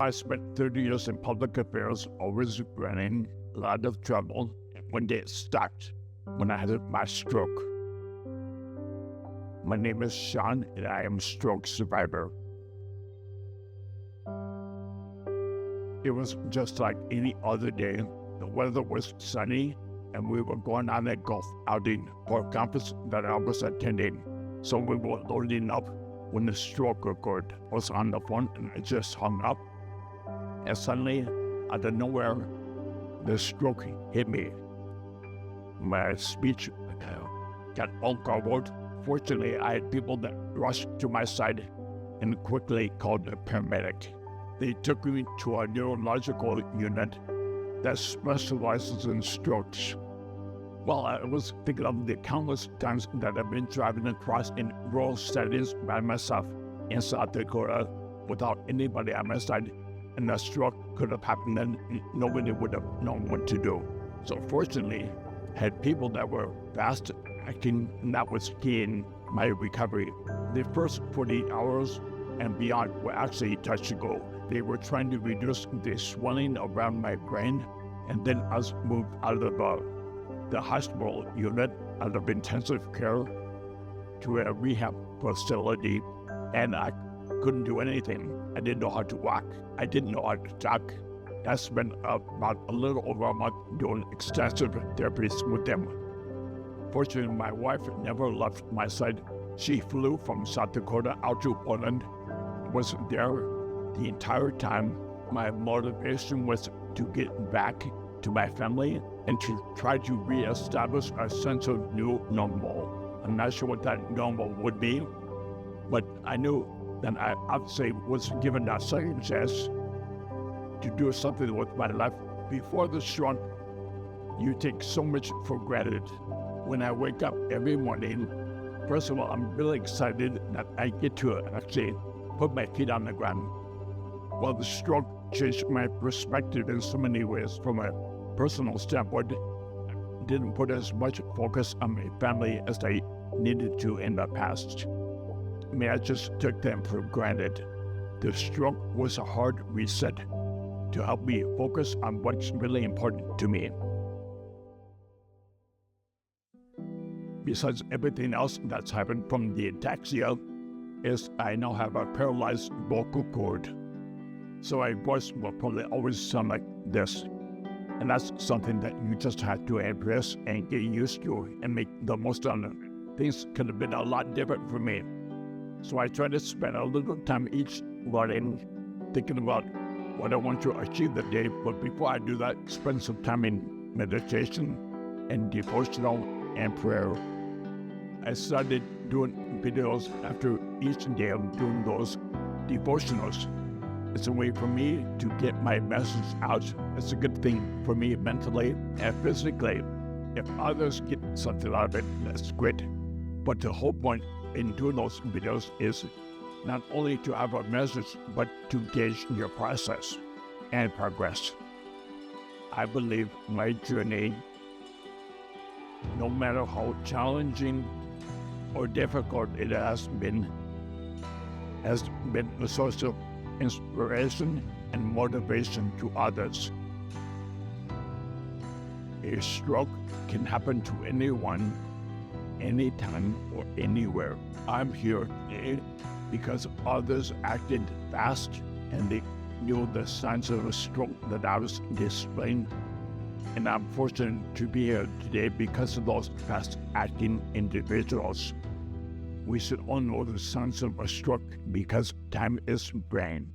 I spent 30 years in public affairs, always running a lot of trouble. And one day it stopped when I had my stroke. My name is Shawn, and I am a stroke survivor. It was just like any other day. The weather was sunny, and we were going on a golf outing for a conference that I was attending. So we were loading up when the stroke occurred. I was on the phone, and I just hung up. And suddenly, out of nowhere, the stroke hit me. My speech got all garbled. Fortunately, I had people that rushed to my side and quickly called a paramedic. They took me to a neurological unit that specializes in strokes. Well, I was thinking of the countless times that I've been driving across in rural settings by myself in South Dakota without anybody on my side, and a stroke could have happened and nobody would have known what to do. So fortunately, I had people that were fast acting, and that was key in my recovery. The first 48 hours and beyond were actually touch and go. They were trying to reduce the swelling around my brain, and then I was moved out of the hospital unit, out of intensive care, to a rehab facility, and I couldn't do anything. I didn't know how to walk. I didn't know how to talk. I spent about a little over a month doing extensive therapies with them. Fortunately, my wife never left my side. She flew from South Dakota out to Poland, was there the entire time. My motivation was to get back to my family and to try to reestablish a sense of new normal. I'm not sure what that normal would be, but I knew that I obviously was given that second chance to do something with my life. Before the stroke, you take so much for granted. When I wake up every morning, first of all, I'm really excited that I get to actually put my feet on the ground. Well, the stroke changed my perspective in so many ways. From a personal standpoint, I didn't put as much focus on my family as I needed to in the past. I mean, I just took them for granted. The stroke was a hard reset to help me focus on what's really important to me. Besides everything else that's happened from the ataxia, is I now have a paralyzed vocal cord. So my voice will probably always sound like this. And that's something that you just have to embrace and get used to and make the most of it. Things could have been a lot different for me. So I try to spend a little time each morning thinking about what I want to achieve that day. But before I do that, spend some time in meditation and devotional and prayer. I started doing videos after each day of doing those devotionals. It's a way for me to get my message out. It's a good thing for me mentally and physically. If others get something out of it, that's great. But the whole point in doing those videos is not only to have a message, but to gauge your process and progress. I believe my journey, no matter how challenging or difficult it has been a source of inspiration and motivation to others. A stroke can happen to anyone, anytime, or anywhere. I'm here today because others acted fast and they knew the signs of a stroke that I was displaying. And I'm fortunate to be here today because of those fast-acting individuals. We should all know the signs of a stroke because time is brain.